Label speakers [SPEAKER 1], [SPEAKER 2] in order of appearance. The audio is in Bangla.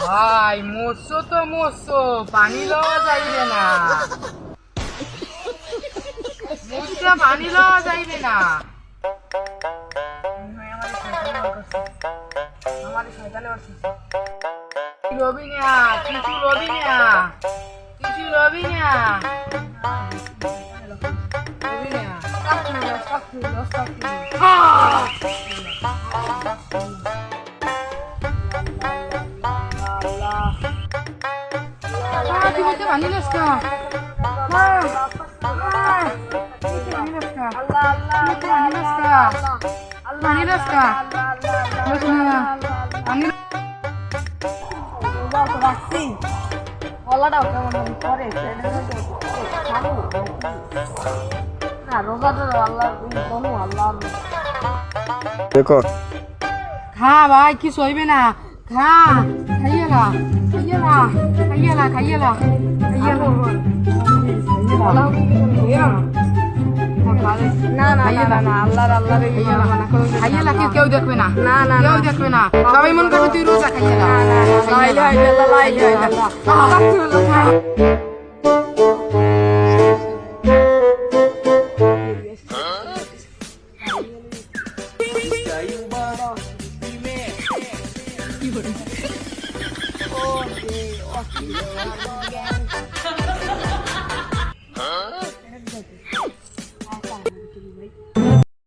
[SPEAKER 1] ভাই মরছো তো মরছো, পানি লওয়া যাইবে না, মরছো পানি লওয়া যাইবে না। রবি না, কিছু রবি না, কিছু রবি না, রবি না। তুমি তো পানি লস কা, পানি লস কা,
[SPEAKER 2] দেখো
[SPEAKER 1] খা ভাই, কি সইবে না, খা, খাইয়েলা খাইয়েলা খাইয়েলা খাইয়েলা খাইয়েলা, কেউ দেখবে না, কেউ দেখবে না, সবাই মন করবে তুই রোজা খাইয়েলা।